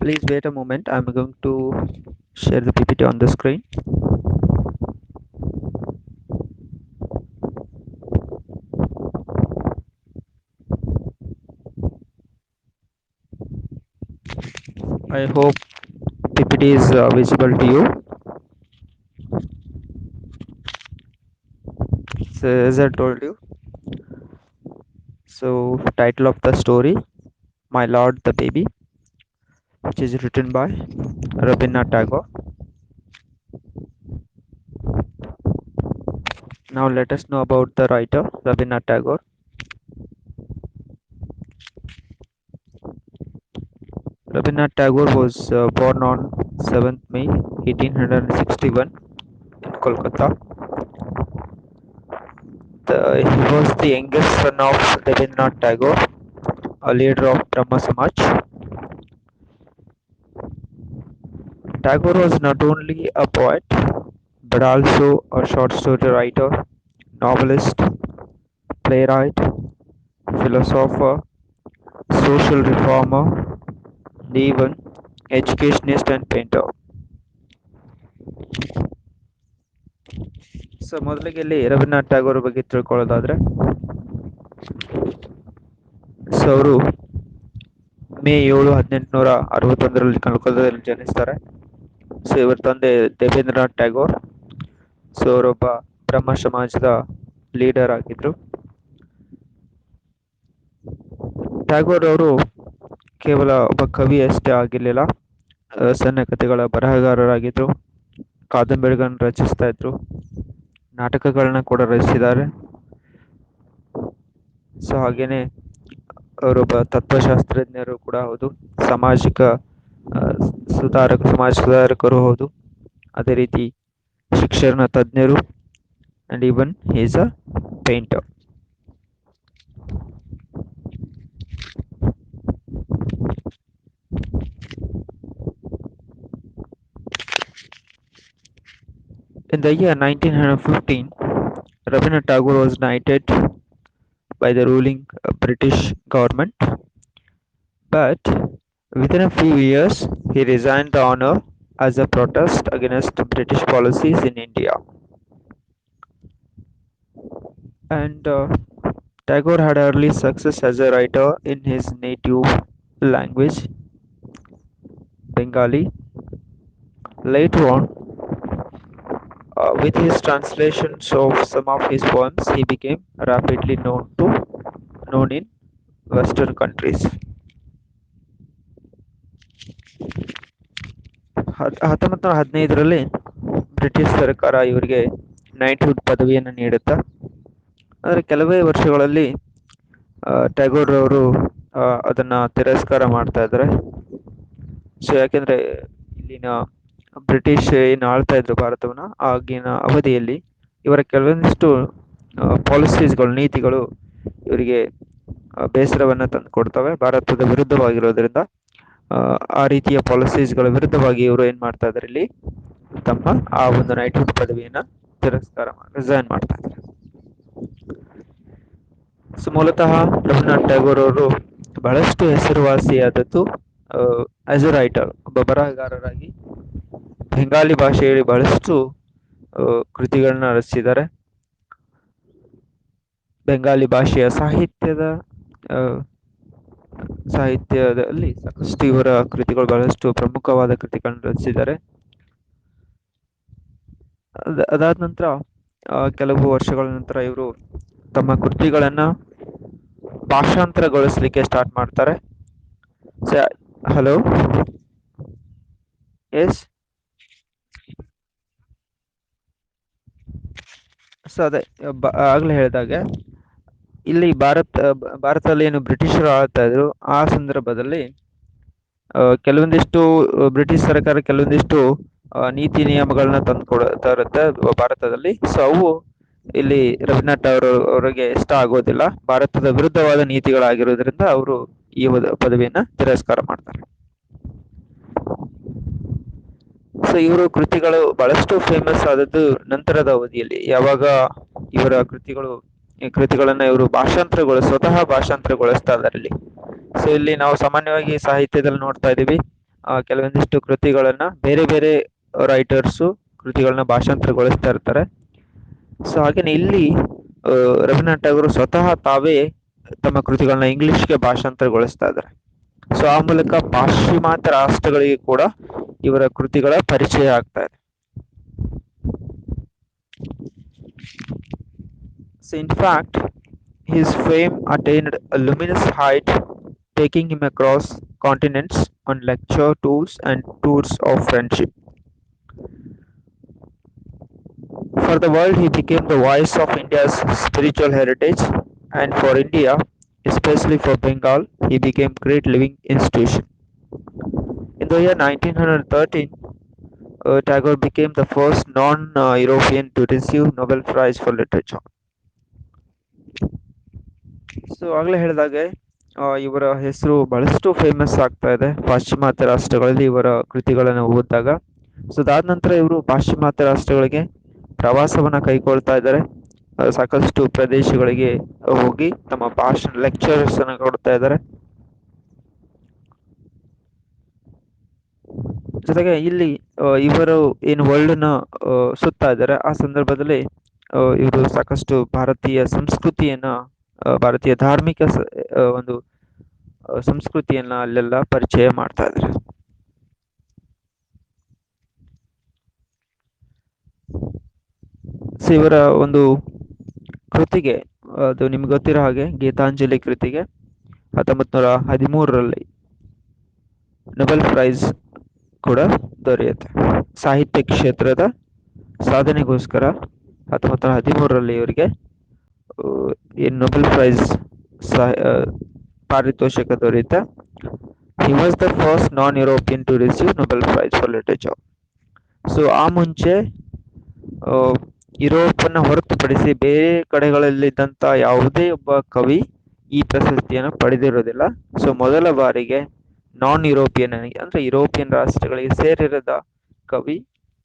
Please wait a moment. I'm going to share the PPT on the screen. I hope PPT is visible to you. So as I told you, so title of the story, My Lord the Baby, which is written by Rabindranath Tagore. Now let us know about the writer Rabindranath Tagore. Rabindranath Tagore was born on 7th May 1861 in Kolkata. He was the youngest son of Rabindranath Tagore, a leader of Brahma Samaj. Tagore was not only a poet but also a short story writer, novelist, playwright, philosopher, social reformer, and even educationist and painter. So ಮೊದಲಿಗೆ ಇಲ್ಲಿ ರವೀಂದ್ರನಾಥ್ ಟ್ಯಾಗೋರ್ ಬಗ್ಗೆ ತಿಳ್ಕೊಳ್ಳೋದಾದ್ರೆ ಅವರು May 7 1861ರಲ್ಲಿ ಕಲ್ಕತ್ತಾದಲ್ಲಿ ಜನಿಸ್ತಾರೆ. So ಇವರ ತಂದೆ Devendranath Tagore. So ಅವರೊಬ್ಬ ಬ್ರಹ್ಮ ಸಮಾಜದ leader ಆಗಿದ್ರು. ಟ್ಯಾಗೋರ್ ಅವರು ಕೇವಲ ಒಬ್ಬ ಕವಿ ಅಷ್ಟೇ ಆಗಿರ್ಲಿಲ್ಲ, ಸಣ್ಣ ಕಥೆಗಳ ಬರಹಗಾರರಾಗಿದ್ರು, ಕಾದಂಬರಿಗಳನ್ನು ರಚಿಸ್ತಾ ಇದ್ರು, ನಾಟಕಗಳನ್ನ ಕೂಡ ರಚಿಸಿದ್ದಾರೆ. ಸೊ ಹಾಗೇನೆ ಅವರೊಬ್ಬ ತತ್ವಶಾಸ್ತ್ರಜ್ಞರು ಕೂಡ ಹೌದು, ಸಮಾಜ ಸುಧಾರಕರು ಹೌದು, ಅದೇ ರೀತಿ ಶಿಕ್ಷಣ ತಜ್ಞರು, and even he is a painter. In the year 1915, Rabindranath Tagore was knighted by the ruling British government, but within a few years he resigned the honor as a protest against British policies in India. And Tagore had early success as a writer in his native language, Bengali. Later on, with his translations of some of his poems, he became rapidly known in Western countries. 1915ರಲ್ಲಿ British ಸರ್ಕಾರ ಇವರಿಗೆ knighthood ಪದವಿಯನ್ನು ನೀಡುತ್ತಾ, ಆದರೆ ಕೆಲವೇ ವರ್ಷಗಳಲ್ಲಿ ಟ್ಯಾಗೋರ್ ಅವರು ಅದನ್ನ ತಿರಸ್ಕಾರ ಮಾಡ್ತಾ ಇದ್ದಾರೆ. ಸೊ ಯಾಕೆಂದ್ರೆ ಇಲ್ಲಿನ ಬ್ರಿಟಿಷ್ ಏನು ಆಳ್ತಾ ಇದ್ರು ಭಾರತವನ್ನ, ಆಗಿನ ಅವಧಿಯಲ್ಲಿ ಇವರ ಕೆಲವೊಂದಿಷ್ಟು ಪಾಲಿಸೀಸ್ಗಳು, ನೀತಿಗಳು ಇವರಿಗೆ ಬೇಸರವನ್ನ ತಂದು ಕೊಡ್ತವೆ. ಭಾರತದ ವಿರುದ್ಧವಾಗಿರೋದ್ರಿಂದ ಆ ರೀತಿಯ ಪಾಲಿಸೀಸ್ಗಳ ವಿರುದ್ಧವಾಗಿ ಇವರು ಏನ್ ಮಾಡ್ತಾ ಇದ್ದಾರೆ, ಇಲ್ಲಿ ತಮ್ಮ ಆ ಒಂದು ನೈಟ್ಹುಡ್ ಪದವಿಯನ್ನ ರಿಸೈನ್ ಮಾಡ್ತಾ ಇದ್ದಾರೆ. ಸೊ ಮೂಲತಃ ರವೀಂದ್ರನಾಥ್ ಟ್ಯಾಗೋರ್ ಅವರು ಬಹಳಷ್ಟು ಹೆಸರುವಾಸಿಯಾದದ್ದು ಆಸ್ ಎ ರೈಟರ್, ಒಬ್ಬ ಬರಹಗಾರರಾಗಿ ಬೆಂಗಾಲಿ ಭಾಷೆಯಲ್ಲಿ ಬಹಳಷ್ಟು ಕೃತಿಗಳನ್ನ ರಚಿಸಿದ್ದಾರೆ. ಬೆಂಗಾಲಿ ಭಾಷೆಯ ಸಾಹಿತ್ಯದಲ್ಲಿ ಸಾಕಷ್ಟು ಇವರ ಕೃತಿಗಳು ಬಹಳಷ್ಟು ಪ್ರಮುಖವಾದ ಕೃತಿಗಳನ್ನು ರಚಿಸಿದ್ದಾರೆ. ಅದಾದ ನಂತರ ಕೆಲವು ವರ್ಷಗಳ ನಂತರ ಇವರು ತಮ್ಮ ಕೃತಿಗಳನ್ನ ಭಾಷಾಂತರಗೊಳಿಸ್ಲಿಕ್ಕೆ ಸ್ಟಾರ್ಟ್ ಮಾಡ್ತಾರೆ. Hello, yes. ಸೊ ಅದೇ ಆಗ್ಲೇ ಹೇಳಿದಾಗೆ ಇಲ್ಲಿ ಭಾರತದಲ್ಲಿ ಏನು ಬ್ರಿಟಿಷರು ಆಳ್ತಾ ಇದ್ರು, ಆ ಸಂದರ್ಭದಲ್ಲಿ ಕೆಲವೊಂದಿಷ್ಟು ಬ್ರಿಟಿಷ್ ಸರ್ಕಾರ ಕೆಲವೊಂದಿಷ್ಟು ನೀತಿ ನಿಯಮಗಳನ್ನ ತಂದುಕೊಡ್ತಾ ಇರುತ್ತೆ ಭಾರತದಲ್ಲಿ. ಸೊ ಅವು ಇಲ್ಲಿ ರವೀಂದ್ರನಾಥ್ ಅವರಿಗೆ ಇಷ್ಟ ಆಗೋದಿಲ್ಲ, ಭಾರತದ ವಿರುದ್ಧವಾದ ನೀತಿಗಳಾಗಿರೋದ್ರಿಂದ ಅವರು ಈ ಪದವಿಯನ್ನ ತಿರಸ್ಕಾರ ಮಾಡ್ತಾರೆ. ಸೊ ಇವರ ಕೃತಿಗಳು ಬಹಳಷ್ಟು ಫೇಮಸ್ ಆದದ್ದು ನಂತರದ ಅವಧಿಯಲ್ಲಿ, ಯಾವಾಗ ಇವರ ಕೃತಿಗಳನ್ನ ಇವರು ಸ್ವತಃ ಭಾಷಾಂತರಗೊಳಿಸ್ತಾ ಇದ್ದಾರೆ ಇಲ್ಲಿ. ಸೊ ಇಲ್ಲಿ ನಾವು ಸಾಮಾನ್ಯವಾಗಿ ಸಾಹಿತ್ಯದಲ್ಲಿ ನೋಡ್ತಾ ಇದೀವಿ, ಕೆಲವೊಂದಿಷ್ಟು ಕೃತಿಗಳನ್ನ ಬೇರೆ ಬೇರೆ ರೈಟರ್ಸು ಕೃತಿಗಳನ್ನ ಭಾಷಾಂತರಗೊಳಿಸ್ತಾ ಇರ್ತಾರೆ. ಸೊ ಹಾಗೇನೆ ಇಲ್ಲಿ ರವೀಂದ್ರನಾಥ್ ಠಾಗೂರ್ ಸ್ವತಃ ತಾವೇ ತಮ್ಮ ಕೃತಿಗಳನ್ನ ಇಂಗ್ಲಿಷ್ಗೆ ಭಾಷಾಂತರಗೊಳಿಸ್ತಾ ಇದ್ದಾರೆ. ಸೊ ಆ ಮೂಲಕ ಪಾಶ್ಚಿಮಾತ್ಯ ರಾಷ್ಟ್ರಗಳಿಗೆ ಕೂಡ ಇವರ ಕೃತಿಗಳ ಪರಿಚಯ ಆಗ್ತಾ ಇದೆ. So in fact, his fame attained a luminous height, taking him across continents on lecture tours and tours of friendship. For the world, he became the voice of India's spiritual heritage, and for India, especially for Bengal, he became great living institution. In the year 1913, Tagore became the first non-European to receive Nobel Prize for Literature. So ಆಗ್ಲೇ ಹೇಳಿದಾಗೆ ಇವರ ಹೆಸರು ಬಹಳಷ್ಟು famous ಆಗ್ತಾ ಇದೆ ಪಾಶ್ಚಿಮಾತ್ಯ ರಾಷ್ಟ್ರಗಳಲ್ಲಿ ಇವರ ಕೃತಿಗಳನ್ನು ಓದಿದಾಗ. ಸೊ ಅದಾದ ನಂತರ ಇವರು ಪಾಶ್ಚಿಮಾತ್ಯ ರಾಷ್ಟ್ರಗಳಿಗೆ ಪ್ರವಾಸವನ್ನ ಕೈಗೊಳ್ತಾ ಇದ್ದಾರೆ. ಸಾಕಷ್ಟು ಪ್ರದೇಶಗಳಿಗೆ ಹೋಗಿ ತಮ್ಮ ಭಾಷಣ ಲೆಕ್ಚರ್ಸ್ ಅನ್ನ ಕೊಡ್ತಾ ಇದ್ದಾರೆ. ಜೊತೆಗೆ ಇಲ್ಲಿ ಇವರು ಏನು ವರ್ಲ್ಡ್ ನ ಸುತ್ತಾ ಇದ್ದಾರೆ ಆ ಸಂದರ್ಭದಲ್ಲಿ ಇವರು ಸಾಕಷ್ಟು ಭಾರತೀಯ ಸಂಸ್ಕೃತಿಯನ್ನ ಭಾರತೀಯ ಧಾರ್ಮಿಕ ಒಂದು ಸಂಸ್ಕೃತಿಯನ್ನ ಅಲ್ಲೆಲ್ಲ ಪರಿಚಯ ಮಾಡ್ತಾ ಇದ್ದಾರೆ. ಸೊ ಇವರ ಒಂದು ಕೃತಿಗೆ ಅದು ನಿಮ್ಗೆ ಗೊತ್ತಿರೋ ಹಾಗೆ ಗೀತಾಂಜಲಿ ಕೃತಿಗೆ 1913ರಲ್ಲಿ ನೊಬೆಲ್ ಪ್ರೈಸ್ ಕೂಡ ದೊರೆಯುತ್ತೆ. ಸಾಹಿತ್ಯ ಕ್ಷೇತ್ರದ ಸಾಧನೆಗೋಸ್ಕರ 1913ರಲ್ಲಿ ಇವರಿಗೆ ಏನು ನೊಬೆಲ್ ಪ್ರೈಸ್ ಪಾರಿತೋಷಕ ದೊರೆಯುತ್ತೆ. He was the first non-European to receive Nobel Prize for Literature. So ಆ ಮುಂಚೆ ಯುರೋಪನ್ನ ಹೊರತುಪಡಿಸಿ ಬೇರೆ ಕಡೆಗಳಲ್ಲಿದ್ದಂಥ ಯಾವುದೇ ಒಬ್ಬ ಕವಿ ಈ ಪ್ರಶಸ್ತಿಯನ್ನು ಪಡೆದಿರೋದಿಲ್ಲ. ಸೊ ಮೊದಲ ಬಾರಿಗೆ ನಾನ್ ಯುರೋಪಿಯನ್ ಅಂದ್ರೆ ಯುರೋಪಿಯನ್ ರಾಷ್ಟ್ರಗಳಿಗೆ ಸೇರಿರದ ಕವಿ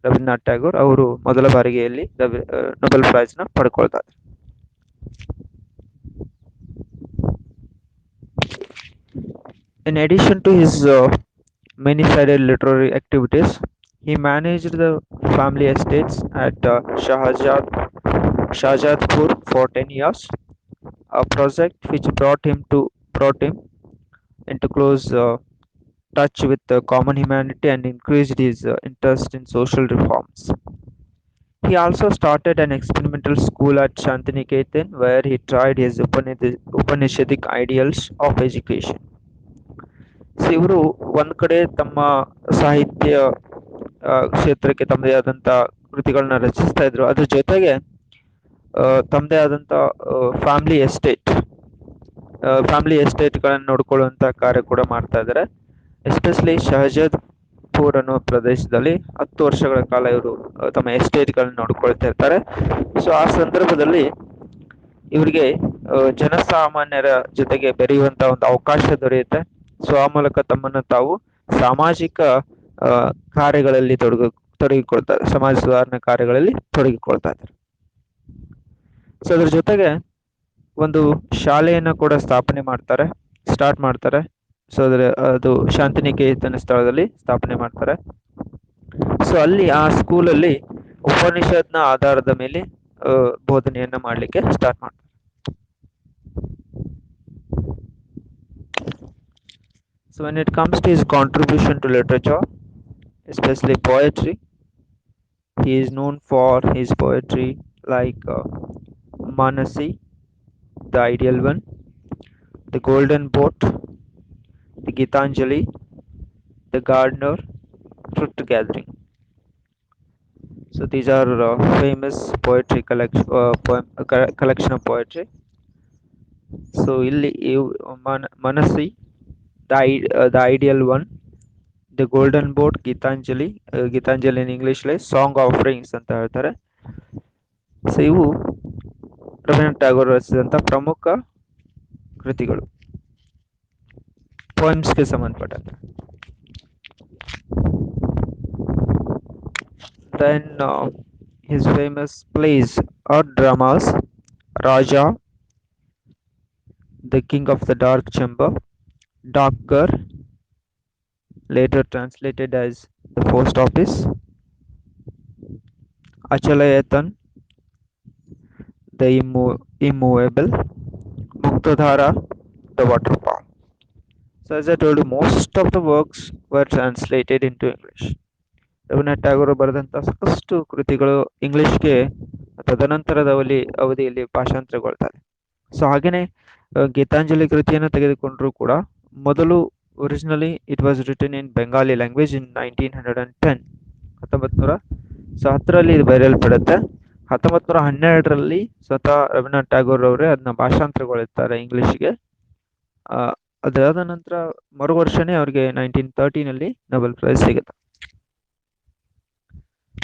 ರವೀಂದ್ರನಾಥ್ ಟ್ಯಾಗೋರ್ ಅವರು ಮೊದಲ ಬಾರಿಗೆ ಇಲ್ಲಿ ನೊಬೆಲ್ ಪ್ರೈಸ್ ನ ಪಡ್ಕೊಳ್ತಾರೆ. In addition to his many-sided literary activities, he managed the family estates at Shahjadpur for 10 years, a project which brought him into close touch with common humanity and increased his interest in social reforms. He also started an experimental school at Shantiniketan where he tried his Upanishadic ideals of education. So ಇವರು ಒಂದ್ ಕಡೆ ತಮ್ಮ ಸಾಹಿತ್ಯ ಕ್ಷೇತ್ರಕ್ಕೆ ತಮ್ಮದೇ ಆದಂತ ಕೃತಿಗಳನ್ನ ರಚಿಸ್ತಾ ಇದ್ರು. ಅದ್ರ ಜೊತೆಗೆ ತಮ್ಮದೇ ಆದಂತ ಫ್ಯಾಮಿಲಿ ಎಸ್ಟೇಟ್ ಗಳನ್ನ ನೋಡ್ಕೊಳ್ಳುವಂತ ಕಾರ್ಯ ಕೂಡ ಮಾಡ್ತಾ ಇದ್ದಾರೆ. ಎಸ್ಪೆಷಲಿ ಶಹಜಾದ್ಪುರ್ ಅನ್ನೋ ಪ್ರದೇಶದಲ್ಲಿ 10 ವರ್ಷಗಳ ಕಾಲ ಇವರು ತಮ್ಮ ಎಸ್ಟೇಟ್ ಗಳನ್ನ ನೋಡ್ಕೊಳ್ತಾ ಇರ್ತಾರೆ. ಸೊ ಆ ಸಂದರ್ಭದಲ್ಲಿ ಇವರಿಗೆ ಜನಸಾಮಾನ್ಯರ ಜೊತೆಗೆ ಬೆರೆಯುವಂತ ಒಂದು ಅವಕಾಶ ದೊರೆಯುತ್ತೆ. ಸೊ ಆ ಮೂಲಕ ತಮ್ಮನ್ನ ತಾವು ಸಾಮಾಜಿಕ ಕಾರ್ಯಗಳಲ್ಲಿ ತೊಡಗಿಕೊಳ್ತಾರೆ, ಸಮಾಜ ಸುಧಾರಣಾ ಕಾರ್ಯಗಳಲ್ಲಿ ತೊಡಗಿಕೊಳ್ತಾ ಇದ್ದಾರೆ. ಸೊ ಅದ್ರ ಜೊತೆಗೆ ಒಂದು ಶಾಲೆಯನ್ನ ಕೂಡ ಸ್ಟಾರ್ಟ್ ಮಾಡ್ತಾರೆ. ಸೊ ಅದು ಶಾಂತಿನಿಕೇತನ ಸ್ಥಳದಲ್ಲಿ ಸ್ಥಾಪನೆ ಮಾಡ್ತಾರೆ. ಸೊ ಅಲ್ಲಿ ಆ ಸ್ಕೂಲಲ್ಲಿ ಉಪನಿಷತ್ನ ಆಧಾರದ ಮೇಲೆ ಬೋಧನೆಯನ್ನ ಮಾಡ್ಲಿಕ್ಕೆ ಸ್ಟಾರ್ಟ್ ಮಾಡ್ತಾರೆ. So when it comes to his contribution to literature, especially poetry, he is known for his poetry like Manasi, the Ideal One, the Golden Boat, the Gitanjali, the Gardener, Fruit Gathering. So these are famous poetry collection of poetry. So illi Manasi, the Ideal One, the Golden Boat, Gitanjali in English Song Offerings ಅಂತ ಹೇಳ್ತಾರೆ. So ಇವು ರವೀಂದ್ರನಾಥ್ ಟ್ಯಾಗೋರ್ ರಚಿಸಿದಂತ ಪ್ರಮುಖ ಕೃತಿಗಳು ಪೋಯಮ್ಸ್ಗೆ ಸಂಬಂಧಪಟ್ಟಂತೆ. Then his famous plays or dramas: Raja, The King of the Dark Chamber, Doctor, later translated as the post office, Achalayatan, the immovable, Muktadhara, the water palm. So as I told you, most of the works were translated into English. Ravindranath Tagore ಬರೆದಂತಹ ಸಾಕಷ್ಟು ಕೃತಿಗಳು ಇಂಗ್ಲಿಷ್ಗೆ ತದನಂತರದ ಅವಧಿಯಲ್ಲಿ ಭಾಷಾಂತರಗೊಳ್ತಾರೆ. So ಹಾಗೇನೆ ಗೀತಾಂಜಲಿ ಕೃತಿಯನ್ನು ತೆಗೆದುಕೊಂಡ್ರೂ ಕೂಡ ಮೊದಲು originally it was return in Bengali language in 1910, 1910ರಲ್ಲಿ ಇದು ಬರೆಯಲ್ಪಡುತ್ತೆ. 1912ರಲ್ಲಿ ಸ್ವತಃ ರವೀಂದ್ರನಾಥ್ ಟ್ಯಾಗೋರ್ ಅವರೇ ಅದನ್ನ ಭಾಷಾಂತರಗೊಳ್ಳುತ್ತಾರೆ ಇಂಗ್ಲಿಷ್ಗೆ. ಅದಾದ ನಂತರ ಮರು ವರ್ಷನೇ ಅವ್ರಿಗೆ 1913ನಲ್ಲಿ ನೊಬೆಲ್ ಪ್ರೈಸ್ ಸಿಗುತ್ತೆ.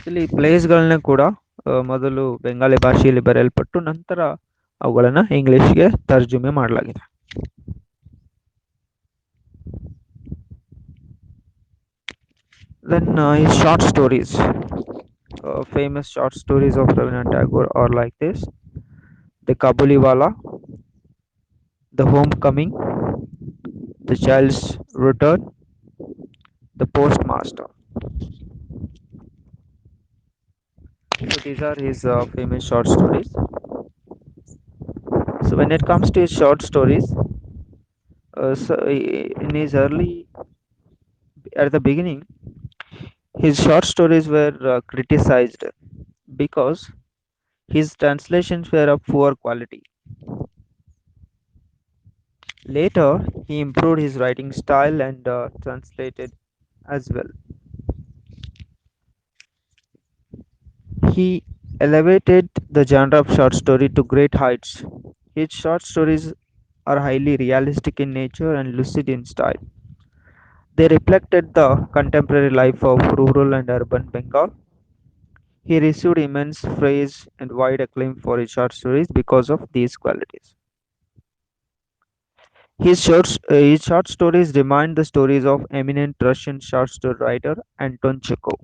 ಇಲ್ಲಿ ಪ್ಲೇಸ್ಗಳನ್ನ ಕೂಡ ಮೊದಲು ಬೆಂಗಾಲಿ ಭಾಷೆಯಲ್ಲಿ ಬರೆಯಲ್ಪಟ್ಟು ನಂತರ ಅವುಗಳನ್ನ ಇಂಗ್ಲಿಷ್ಗೆ ತರ್ಜುಮೆ ಮಾಡಲಾಗಿದೆ. Then his short stories, famous short stories of Rabindranath Tagore are like this: The Kabuliwala, The Homecoming, The Child's Return, The Postmaster. So these are his famous short stories. So when it comes to his short stories, so in his at the beginning, his short stories were criticized because his translations were of poor quality. Later, he improved his writing style and translated as well. He elevated the genre of short story to great heights. His short stories are highly realistic in nature and lucid in style. They reflected the contemporary life of rural and urban Bengal. He received immense praise and wide acclaim for his short stories because of these qualities. His short stories remind the stories of eminent Russian short story writer Anton Chekhov.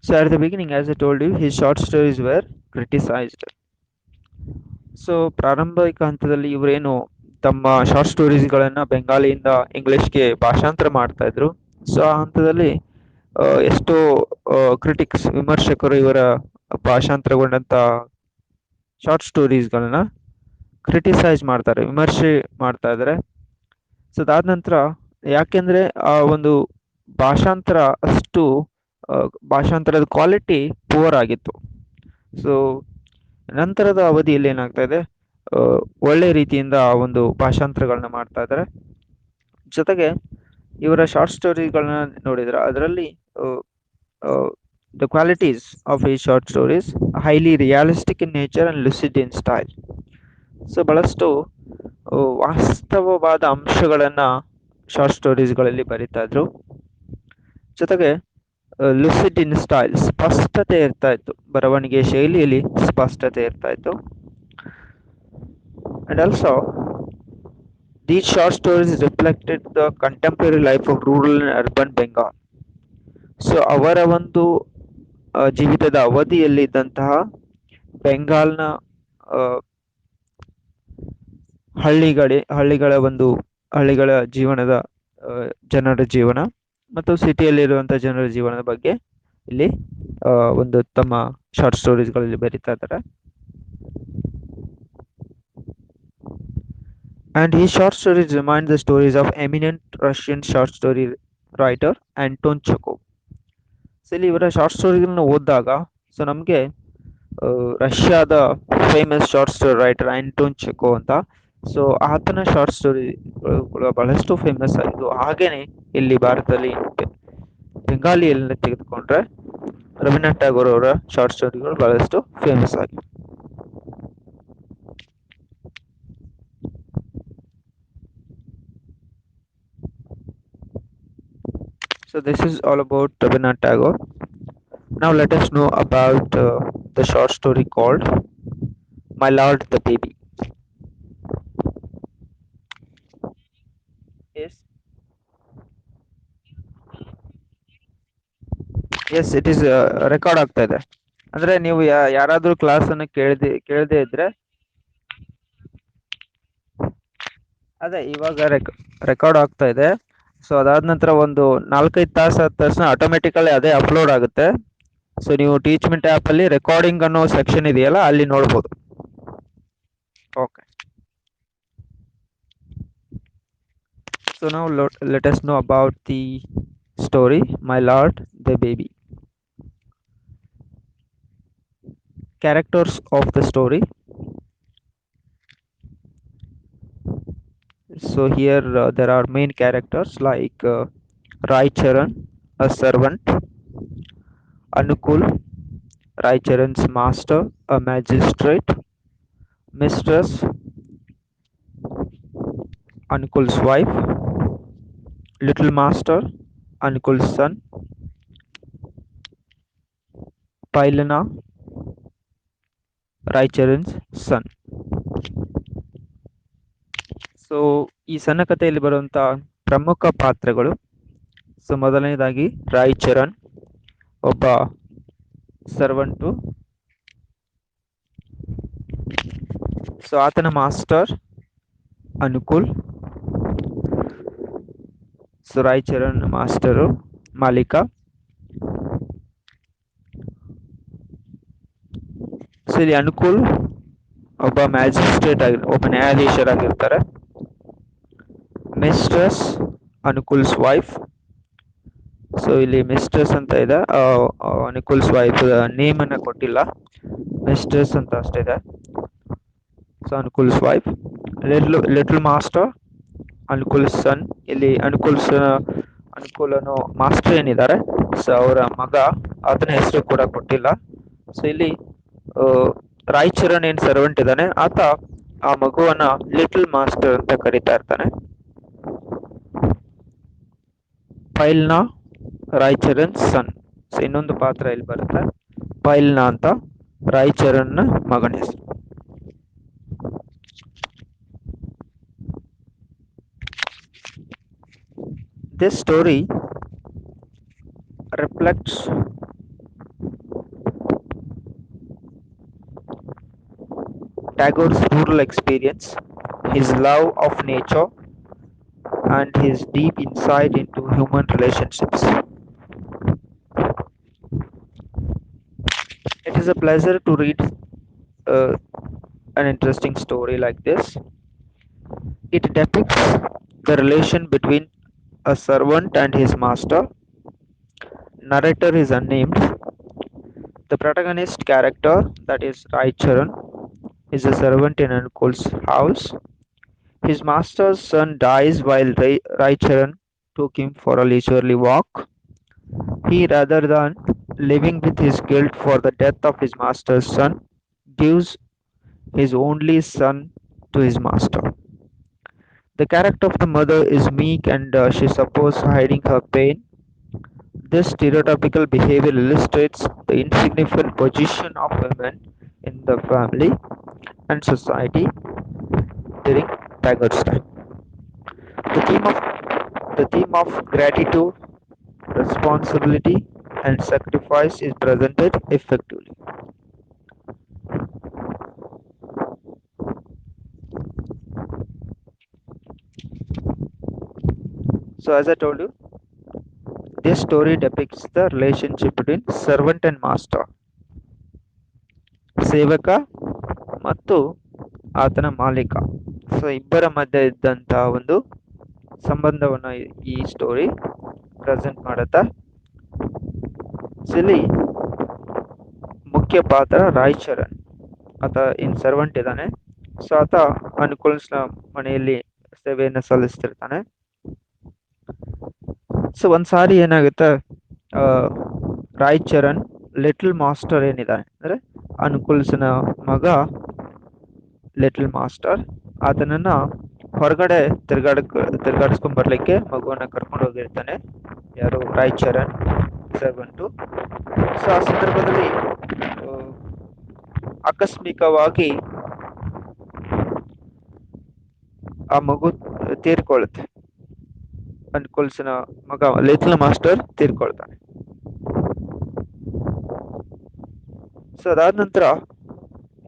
So at the beginning, as I told you, his short stories were criticized. So ಪ್ರಾರಂಭಿಕ ಹಂತದಲ್ಲಿ ಇವರೇನು ತಮ್ಮ short ಸ್ಟೋರೀಸ್ಗಳನ್ನ ಬೆಂಗಾಲಿಯಿಂದ ಇಂಗ್ಲಿಷ್ಗೆ ಭಾಷಾಂತರ ಮಾಡ್ತಾ ಇದ್ರು. So ಆ ಹಂತದಲ್ಲಿ ಎಷ್ಟೋ ಕ್ರಿಟಿಕ್ಸ್, ವಿಮರ್ಶಕರು ಇವರ ಭಾಷಾಂತರಗೊಂಡಂತ ಶಾರ್ಟ್ ಸ್ಟೋರೀಸ್ಗಳನ್ನ ಕ್ರಿಟಿಸೈಸ್ ಮಾಡ್ತಾರೆ, ವಿಮರ್ಶೆ ಮಾಡ್ತಾ ಇದ್ದಾರೆ. ಸೊ ಅದಾದ ನಂತರ ಯಾಕೆಂದ್ರೆ ಆ ಒಂದು ಭಾಷಾಂತರ ಅಷ್ಟು ಭಾಷಾಂತರದ ಕ್ವಾಲಿಟಿ ಪುವರ್ ಆಗಿತ್ತು. ಸೊ ನಂತರದ ಅವಧಿಯಲ್ಲಿ ಏನಾಗ್ತಾ ಇದೆ, ಒಳ್ಳೆ ರೀತಿಯಿಂದ ಒಂದು ಭಾಷಾಂತರಗಳನ್ನ ಮಾಡ್ತಾ ಇದ್ದಾರೆ. ಜೊತೆಗೆ ಇವರ ಶಾರ್ಟ್ ಸ್ಟೋರಿಗಳನ್ನ ನೋಡಿದ್ರೆ ಅದರಲ್ಲಿ ದ ಕ್ವಾಲಿಟೀಸ್ ಆಫ್ ಈ short stories highly realistic in nature and lucid in style. So ಬಹಳಷ್ಟು ವಾಸ್ತವವಾದ ಅಂಶಗಳನ್ನ ಶಾರ್ಟ್ ಸ್ಟೋರೀಸ್ಗಳಲ್ಲಿ ಬರೀತಾ ಇದ್ರು. ಜೊತೆಗೆ ಲುಸಿಡ್ ಇನ್ ಸ್ಟೈಲ್, ಸ್ಪಷ್ಟತೆ ಇರ್ತಾ ಇತ್ತು, ಬರವಣಿಗೆ ಶೈಲಿಯಲ್ಲಿ ಸ್ಪಷ್ಟತೆ ಇರ್ತಾ ಇತ್ತು. And also these short stories reflected the contemporary life of rural and urban Bengal. So ಅವರ ಒಂದು ಜೀವಿತದ ಅವಧಿಯಲ್ಲಿ ಇದ್ದಂತಹ ಬೆಂಗಾಲ್ನ ಹಳ್ಳಿಗಳ ಜೀವನದ ಜನರ ಜೀವನ ಮತ್ತು ಸಿಟಿಯಲ್ಲಿರುವಂತಹ ಜನರ ಜೀವನದ ಬಗ್ಗೆ ಇಲ್ಲಿ ಒಂದು ತಮ್ಮ ಶಾರ್ಟ್ ಸ್ಟೋರೀಸ್ಗಳಲ್ಲಿ ಬರೀತಾ ಇದ್ದಾರೆ. And his short stories remind the stories of eminent Russian short story writer Anton Chekhov. So ಇಲ್ಲಿ ಇವರ ಶಾರ್ಟ್ ಸ್ಟೋರಿಗಳನ್ನ ಓದಿದಾಗ ಸೊ ನಮಗೆ ರಷ್ಯಾದ famous short story writer Anton Chekhov ಅಂತ, ಸೊ ಆತನ ಶಾರ್ಟ್ ಸ್ಟೋರಿಗಳು ಬಹಳಷ್ಟು ಫೇಮಸ್ ಆಗಿದ್ದು. ಹಾಗೇನೆ ಇಲ್ಲಿ ಭಾರತದಲ್ಲಿ ಬೆಂಗಾಲಿಯಲ್ಲಿ ತೆಗೆದುಕೊಂಡ್ರೆ ರವೀಂದ್ರನಾಥ್ ಟ್ಯಾಗೋರ್ ಅವರ ಶಾರ್ಟ್ ಸ್ಟೋರಿಗಳು ಬಹಳಷ್ಟು ಫೇಮಸ್ ಆಗಿವೆ. So this is all about Rabindranath Tagore. Now let us know about the short story called My Lord the Baby. Yes. Yes, it is record ಆಗ್ತಾ ಇದೆ. ಅಂದ್ರೆ ನೀವು ಯಾರಾದ್ರೂ ಕ್ಲಾಸ್ ಅನ್ನು ಕೇಳದೆ ಇದ್ರೆ ಅದೇ ಇವಾಗ ರೆಕಾರ್ಡ್ ಆಗ್ತಾ ಇದೆ. ಸೊ ಅದಾದ ನಂತರ ಒಂದು 4-5 ತಾಸು ಆದ ತಕ್ಷಣ ಆಟೋಮೆಟಿಕಲಿ ಅದೇ ಅಪ್ಲೋಡ್ ಆಗುತ್ತೆ. ಸೊ ನೀವು ಟೀಚ್ಮೆಂಟ್ ಆ್ಯಪ್ ಅಲ್ಲಿ ರೆಕಾರ್ಡಿಂಗ್ ಅನ್ನೋ ಸೆಕ್ಷನ್ ಇದೆಯಲ್ಲ, ಅಲ್ಲಿ ನೋಡ್ಬೋದು. Okay. So now let us know about the story, My Lord the Baby. Characters of the story. So here there are main characters like Rai Charan, a servant; Anukul, Rai Charan's master, a magistrate; Mistress, Anukul's wife; Little Master, Anukul's son; Pailana, Rai Charan's son. So ಈ ಸಣ್ಣ ಕಥೆಯಲ್ಲಿ ಬರುವಂತ ಪ್ರಮುಖ ಪಾತ್ರಗಳು. So ಮೊದಲನೇದಾಗಿ ರಾಯ್ ಚರಣ್, ಒಬ್ಬ servant. So ಆತನ master Anukul. So Rai Charan master, ಮಾಲೀಕ. ಸೊ ಇಲ್ಲಿ ಅನುಕೂಲ್ ಒಬ್ಬ ಮ್ಯಾಜಿಸ್ಟ್ರೇಟ್ ಒಬ್ಬ ನ್ಯಾಯಾಧೀಶರಾಗಿರ್ತಾರೆ. Mistress, Anukul's wife. ಸೊ ಇಲ್ಲಿ ಮಿಸ್ಟ್ರೆಸ್ ಅಂತ ಇದೆ, ಅನುಕೂಲ್ಸ್ ವೈಫ್ ನೇಮ್ ಅನ್ನ ಕೊಟ್ಟಿಲ್ಲ, ಮಿಸ್ಟ್ರೆಸ್ ಅಂತ ಅಷ್ಟೇ ಇದೆ. So Anukul's wife. Little master, Anukul's son. ಇಲ್ಲಿ ಅನುಕೂಲನು ಮಾಸ್ಟರ್ ಏನಿದ್ದಾರೆ, ಸೊ ಅವರ ಮಗ, ಆತನ ಹೆಸರು ಕೂಡ ಕೊಟ್ಟಿಲ್ಲ. ಸೊ ಇಲ್ಲಿ ರಾಯ್ ಚರಣ್ ಏನ್ ಸರ್ವೆಂಟ್ ಇದ್ದಾನೆ, ಆತ ಆ ಮಗುವನ್ನ ಲಿಟಲ್ ಮಾಸ್ಟರ್ ಅಂತ ಕರೀತಾ ಇರ್ತಾನೆ. ಪೈಲ್ನಾ, ರಾಯ್ ಚರಣ್ ಸನ್. ಸೊ ಇನ್ನೊಂದು ಪಾತ್ರ ಇಲ್ಲಿ ಬರುತ್ತೆ, ಪೈಲ್ನಾ ಅಂತ, ರಾಯ್ ಚರಣ್ ಮಗನ ಹೆಸರು. This story reflects Tagore's rural experience, his love of nature, and his deep insight into human relationships. It is a pleasure to read an interesting story like this. It depicts the relation between a servant and his master. Narrator is unnamed. The protagonist character, that is Rai Charan, is a servant in Anukul's house. His master's son dies while Rai Charan took him for a leisurely walk. He, rather than living with his guilt for the death of his master's son, gives his only son to his master. The character of the mother is meek and she supposed hiding her pain. This stereotypical behavior illustrates the insignificant position of women in the family and society during Tagore's time. The theme of gratitude, responsibility, and sacrifice is presented effectively. So as I told you, this story depicts the relationship between servant and master. ಸೇವಕ ಮತ್ತು ಆತನ ಮಾಲೀಕ. So ಇಬ್ಬರ ಮಧ್ಯೆ ಇದ್ದಂತಹ ಒಂದು ಸಂಬಂಧವನ್ನ ಈ ಸ್ಟೋರಿ ಪ್ರೆಸೆಂಟ್ ಮಾಡುತ್ತೆ. ಇಲ್ಲಿ ಮುಖ್ಯ ಪಾತ್ರ ರಾಯ್ ಚರಣ್, ಆತ ಇನ್ ಸರ್ವೆಂಟ್ ಇದ್ದಾನೆ. ಸೊ ಆತ ಅನುಕೂಲ್ಸ್ನ ಮನೆಯಲ್ಲಿ ಸೇವೆಯನ್ನು ಸಲ್ಲಿಸ್ತಿರ್ತಾನೆ. ಸೊ ಒಂದ್ಸಾರಿ ಏನಾಗುತ್ತೆ, ರಾಯ್ ಚರಣ್ ಲಿಟಲ್ ಮಾಸ್ಟರ್ ಏನಿದ್ದಾನೆ ಅಂದ್ರೆ ಅನುಕೂಲ್ಸ್ನ ಮಗ ಲಿಟಲ್ ಮಾಸ್ಟರ್, ಆತನನ್ನ ಹೊರಗಡೆ ತಿರ್ಗಾಡಿಸ್ಕೊಂಡ್ ಬರ್ಲಿಕ್ಕೆ ಮಗುವನ್ನ ಕರ್ಕೊಂಡು ಹೋಗಿರ್ತಾನೆ. ಯಾರು? ರಾಯ್ ಚರಣ್ ಸರ್ವೆಂಟು. ಸೊ ಆ ಸಂದರ್ಭದಲ್ಲಿ ಆಕಸ್ಮಿಕವಾಗಿ ಆ ಮಗು ತೀರ್ಕೊಳ್ಳುತ್ತೆ. ಅನುಕೂಲ್ಸ್ನ ಮಗ ಲಿಟಲ್ ಮಾಸ್ಟರ್ ತೀರ್ಕೊಳ್ತಾನೆ. ಸೊ ಅದಾದ ನಂತರ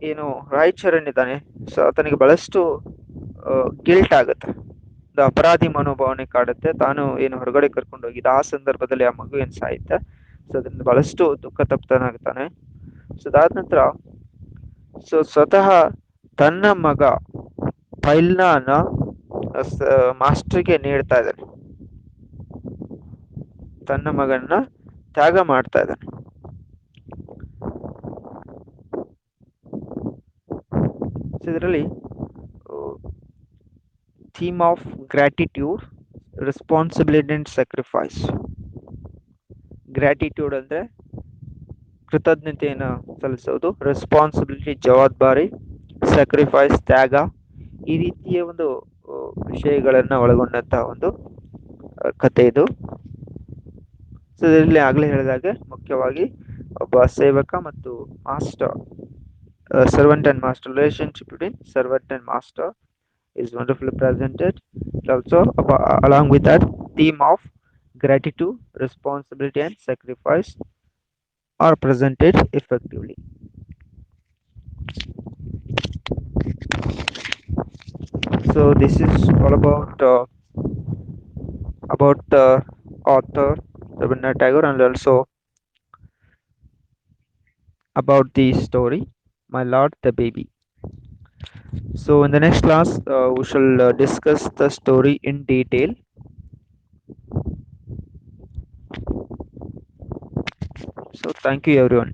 ಏನು ರಾಯ್ ಚರಣ್ ಇದ್ದಾನೆ, ಸೊ ಆತನಿಗೆ ಬಹಳಷ್ಟು ಗಿಲ್ಟ್ ಆಗುತ್ತೆ. ಒಂದು ಅಪರಾಧಿ ಮನೋಭಾವನೆ ಕಾಡುತ್ತೆ. ತಾನು ಏನು ಹೊರಗಡೆ ಕರ್ಕೊಂಡು ಹೋಗಿದ್ದ ಆ ಸಂದರ್ಭದಲ್ಲಿ ಆ ಮಗು ಏನ್ ಸಾಯುತ್ತೆ. ಸೊ ಅದರಿಂದ ಬಹಳಷ್ಟು ದುಃಖ ತಪ್ತನಾಗ್ತಾನೆ. ಸೊ ಅದಾದ ನಂತರ ಸ್ವತಃ ತನ್ನ ಮಗ ಪೈಲ್ನಾನ ಮಾಸ್ಟರ್ಗೆ ನೀಡ್ತಾ ಇದ್ದಾನೆ. ತನ್ನ ಮಗನ್ನ ತ್ಯಾಗ ಮಾಡ್ತಾ ಇದ್ದಾನೆ. ಇದರಲ್ಲಿ theme of gratitude, responsibility and sacrifice. Gratitude ಅಂದ್ರೆ ಕೃತಜ್ಞತೆಯನ್ನು ಸಲ್ಲಿಸೋದು, ರೆಸ್ಪಾನ್ಸಿಬಿಲಿಟಿ ಜವಾಬ್ದಾರಿ, ಸ್ಯಾಕ್ರಿಫೈಸ್ ತ್ಯಾಗ. ಈ ರೀತಿಯ ಒಂದು ವಿಷಯಗಳನ್ನ ಒಳಗೊಂಡಂತಹ ಒಂದು ಕಥೆ ಇದು. ಸೊ ಇದರಲ್ಲಿ ಆಗ್ಲೇ ಹೇಳಿದಾಗೆ ಮುಖ್ಯವಾಗಿ ಒಬ್ಬ ಸೇವಕ ಮತ್ತು master, servant and master, relationship between servant and master is wonderfully presented. Also along with that, theme of gratitude, responsibility and sacrifice are presented effectively. So this is all about the author Rabindranath Tagore, and also about the story My Lord the Baby. So in the next class we shall discuss the story in detail. So thank you everyone.